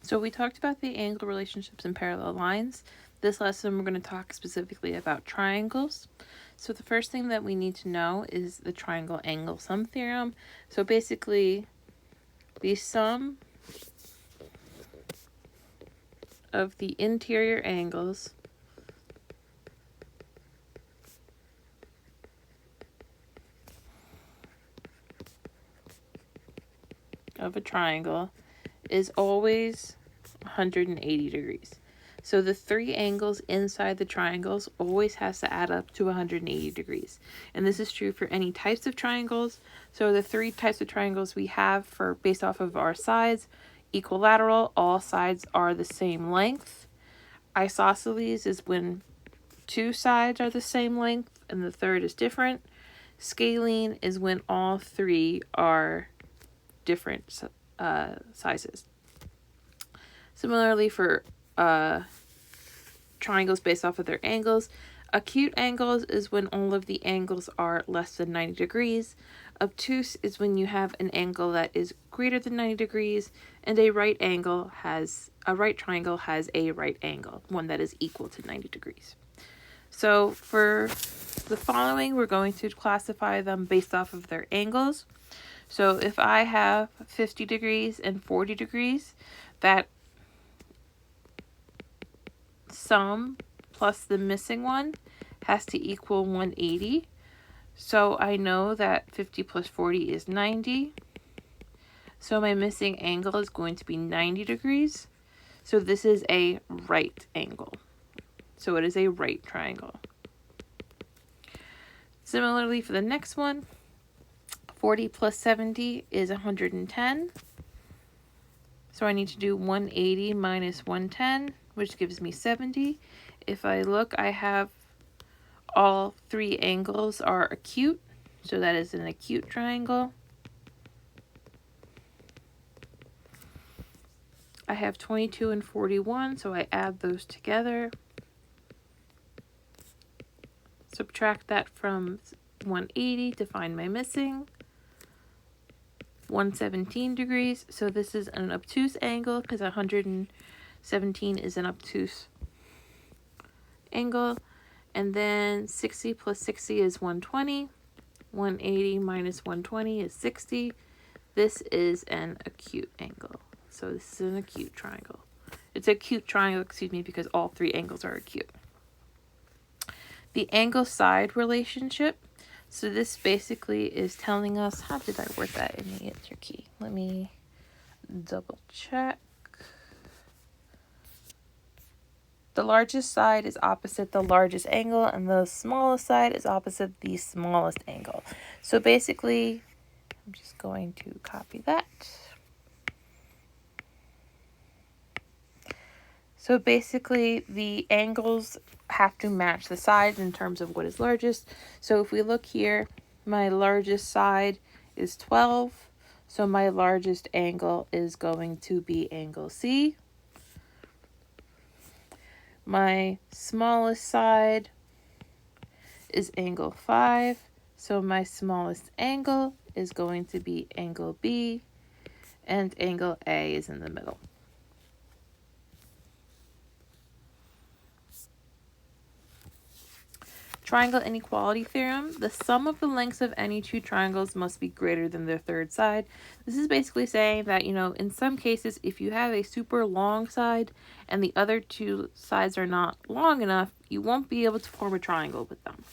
So we talked about the angle relationships and parallel lines. This lesson we're going to talk specifically about triangles. So the first thing that we need to know is the triangle angle sum theorem. So basically the sum of the interior angles of a triangle is always 180 degrees. So the three angles inside the triangles always has to add up to 180 degrees. And this is true for any types of triangles. So the three types of triangles we have for based off of our sides: equilateral, all sides are the same length. Isosceles is when two sides are the same length and the third is different. Scalene is when all three are different sizes. Similarly, for triangles based off of their angles, acute angles is when all of the angles are less than 90 degrees. Obtuse is when you have an angle that is greater than 90 degrees, and a right triangle has a right angle, one that is equal to 90 degrees. So for the following, we're going to classify them based off of their angles. So if I have 50 degrees and 40 degrees, that sum plus the missing one has to equal 180. So I know that 50 plus 40 is 90. So my missing angle is going to be 90 degrees. So this is a right angle. So it is a right triangle. Similarly for the next one, 40 plus 70 is 110. So I need to do 180 minus 110, which gives me 70. If I look, I have all three angles are acute. So that is an acute triangle. I have 22 and 41, so I add those together. Subtract that from 180 to find my missing. 117 degrees. So this is an obtuse angle because 117 is an obtuse angle. And then 60 plus 60 is 120. 180 minus 120 is 60. This is an acute angle. So this is an acute triangle. It's an acute triangle, because all three angles are acute. The angle side relationship. So this basically is telling us, how did I word that in the answer key? Let me double check. The largest side is opposite the largest angle, and the smallest side is opposite the smallest angle. So basically, I'm just going to copy that. So basically, the angles have to match the sides in terms of what is largest. So if we look here, my largest side is 12. So my largest angle is going to be angle C. My smallest side is angle 5. So my smallest angle is going to be angle B. And angle A is in the middle. Triangle inequality theorem. The sum of the lengths of any two triangles must be greater than their third side. This is basically saying that, in some cases, if you have a super long side and the other two sides are not long enough, you won't be able to form a triangle with them.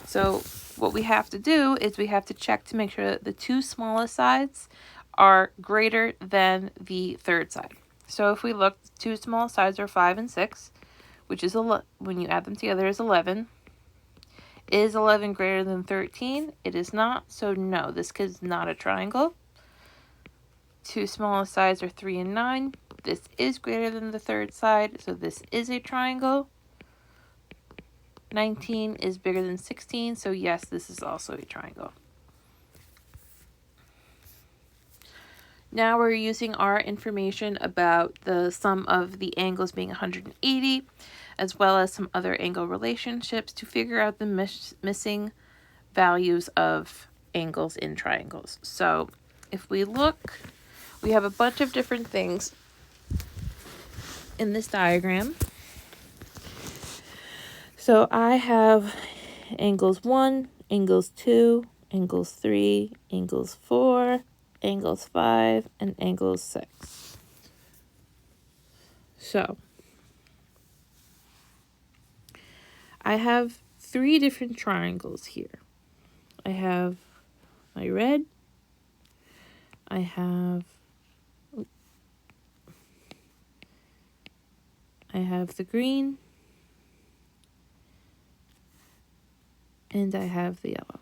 So what we have to do is we have to check to make sure that the two smallest sides are greater than the third side. So if we look, the two small sides are 5 and 6, which is, when you add them together, is 11. Is 11 greater than 13? It is not, so no, this is not a triangle. Two smallest sides are 3 and 9. This is greater than the third side, so this is a triangle. 19 is bigger than 16, so yes, this is also a triangle. Now we're using our information about the sum of the angles being 180, as well as some other angle relationships to figure out the missing values of angles in triangles. So if we look, we have a bunch of different things in this diagram. So I have angles 1, angles 2, angles 3, angles 4, angles 5, and angles 6. So I have 3 different triangles here. I have my red, I have the green, and I have the yellow.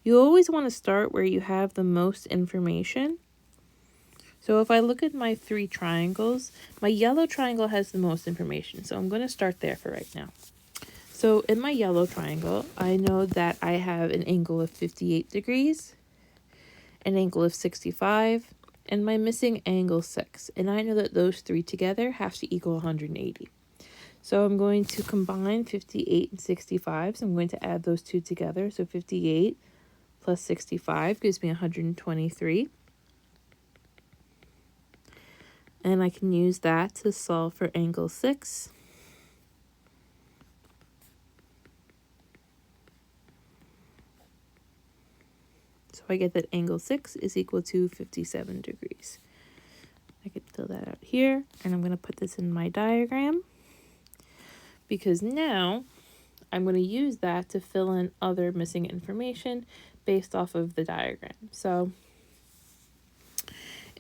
You always want to start where you have the most information. So if I look at my 3 triangles, my yellow triangle has the most information. So I'm going to start there for right now. So in my yellow triangle, I know that I have an angle of 58 degrees, an angle of 65, and my missing angle 6. And I know that those 3 together have to equal 180. So I'm going to combine 58 and 65. So I'm going to add those 2 together. So 58 plus 65 gives me 123. And I can use that to solve for angle 6. So I get that angle 6 is equal to 57 degrees. I could fill that out here, and I'm going to put this in my diagram, because now I'm going to use that to fill in other missing information based off of the diagram. So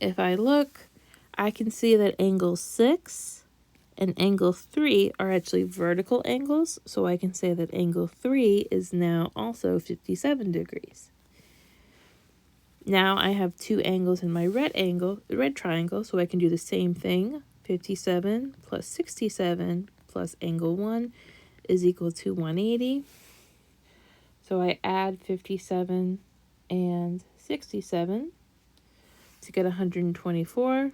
if I look, I can see that angle 6 and angle 3 are actually vertical angles, so I can say that angle 3 is now also 57 degrees. Now I have 2 angles in my red triangle, so I can do the same thing. 57 plus 67 plus angle 1 is equal to 180. So I add 57 and 67 to get 124.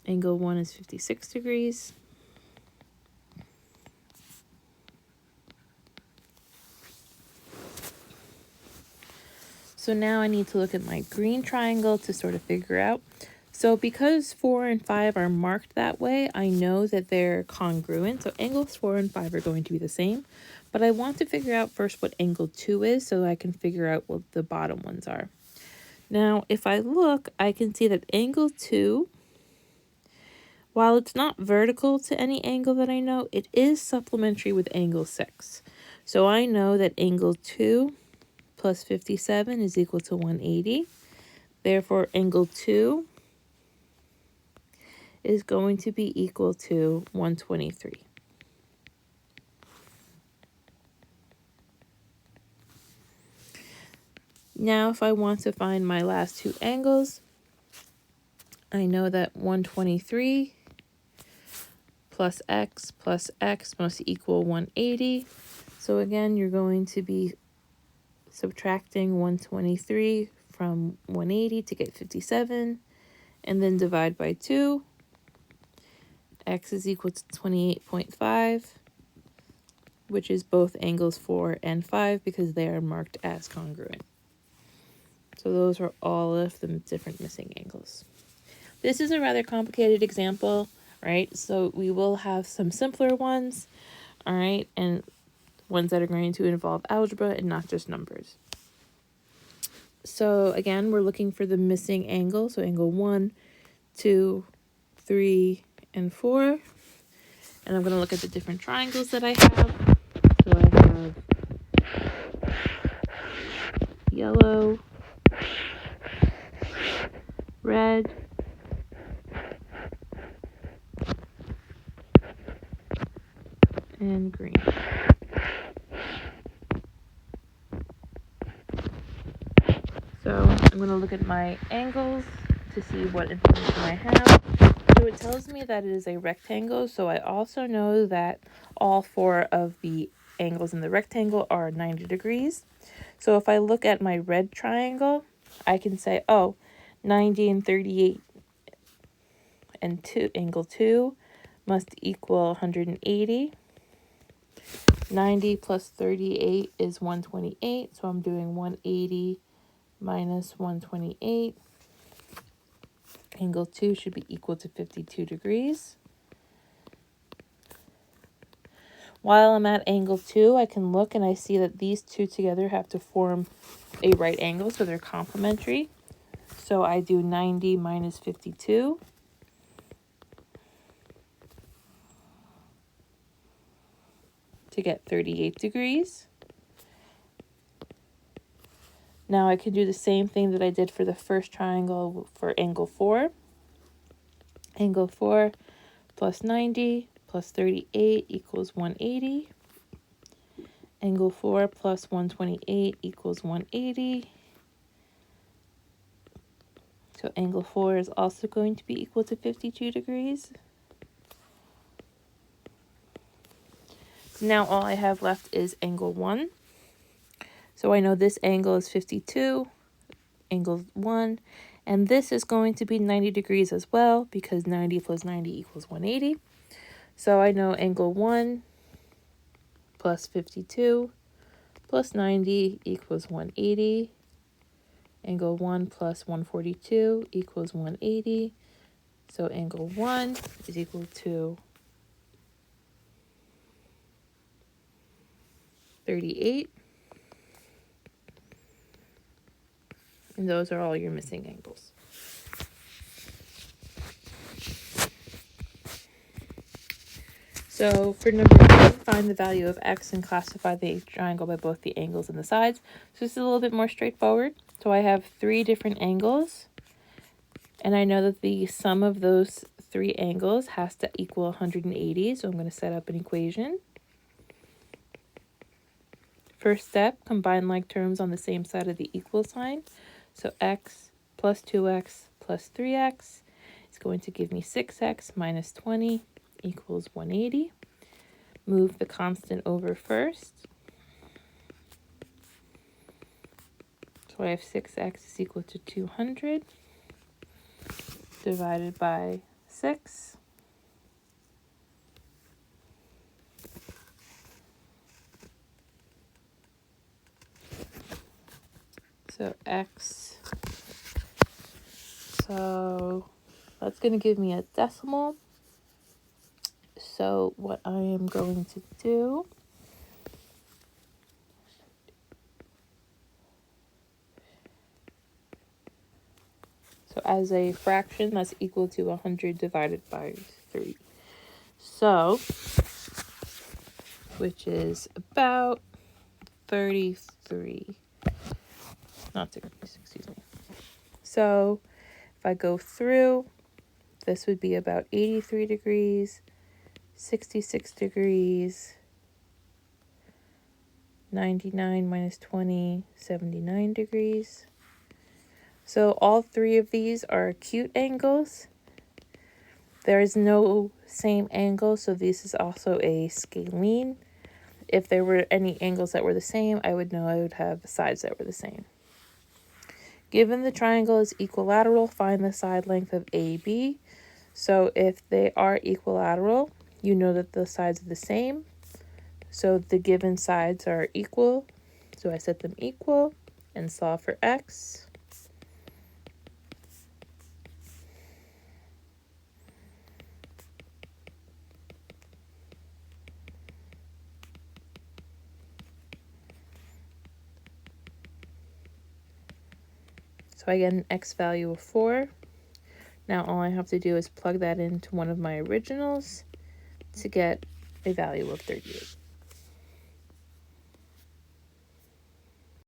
Angle 1 is 56 degrees. So now I need to look at my green triangle to sort of figure out. So because 4 and 5 are marked that way, I know that they're congruent. So angles 4 and 5 are going to be the same. But I want to figure out first what angle 2 is so I can figure out what the bottom ones are. Now, if I look, I can see that angle 2, while it's not vertical to any angle that I know, it is supplementary with angle 6. So I know that angle 2 plus 57 is equal to 180. Therefore, angle 2 is going to be equal to 123. Now, if I want to find my last 2 angles, I know that 123 plus x must equal 180. So again, you're going to be subtracting 123 from 180 to get 57, and then divide by 2. X is equal to 28.5, which is both angles 4 and 5 because they are marked as congruent. So those are all of the different missing angles. This is a rather complicated example, right? So we will have some simpler ones, all right, and ones that are going to involve algebra and not just numbers. So again, we're looking for the missing angle. So angle 1, 2, 3, and 4. And I'm going to look at the different triangles that I have. So I have yellow, red, and green. So I'm going to look at my angles to see what information I have. So it tells me that it is a rectangle, so I also know that all 4 of the angles in the rectangle are 90 degrees. So if I look at my red triangle, I can say, oh, 90 and 38 and angle 2 must equal 180. 90 plus 38 is 128, so I'm doing 180 minus 128. Angle 2 should be equal to 52 degrees. While I'm at angle 2, I can look and I see that these two together have to form a right angle, so they're complementary. So I do 90 minus 52. To get 38 degrees. Now I can do the same thing that I did for the first triangle for angle 4. Angle 4 plus 90 plus 38 equals 180. Angle 4 plus 128 equals 180. So angle 4 is also going to be equal to 52 degrees. Now all I have left is angle 1. So I know this angle is 52, angle 1, and this is going to be 90 degrees as well because 90 plus 90 equals 180. So I know angle 1 plus 52 plus 90 equals 180. Angle 1 plus 142 equals 180. So angle 1 is equal to 38. And those are all your missing angles. So for number 2, find the value of x and classify the triangle by both the angles and the sides. So this is a little bit more straightforward. So I have 3 different angles, and I know that the sum of those 3 angles has to equal 180. So I'm going to set up an equation. First step, combine like terms on the same side of the equal sign. So x plus 2x plus 3x is going to give me 6x minus 20 equals 180. Move the constant over first. So I have 6x is equal to 200 divided by 6. So x, so that's going to give me a decimal. So what I am going to do so as a fraction, that's equal to 100 divided by 3. So, which is about 33, not degrees, excuse me. So if I go through, this would be about 83 degrees, 66 degrees, 99 minus 20, 79 degrees. So all 3 of these are acute angles. There is no same angle, so this is also a scalene. If there were any angles that were the same, I would know I would have sides that were the same. Given the triangle is equilateral, find the side length of AB. So if they are equilateral, you know that the sides are the same. So the given sides are equal. So I set them equal and solve for x. So I get an x value of 4. Now all I have to do is plug that into one of my originals to get a value of 38.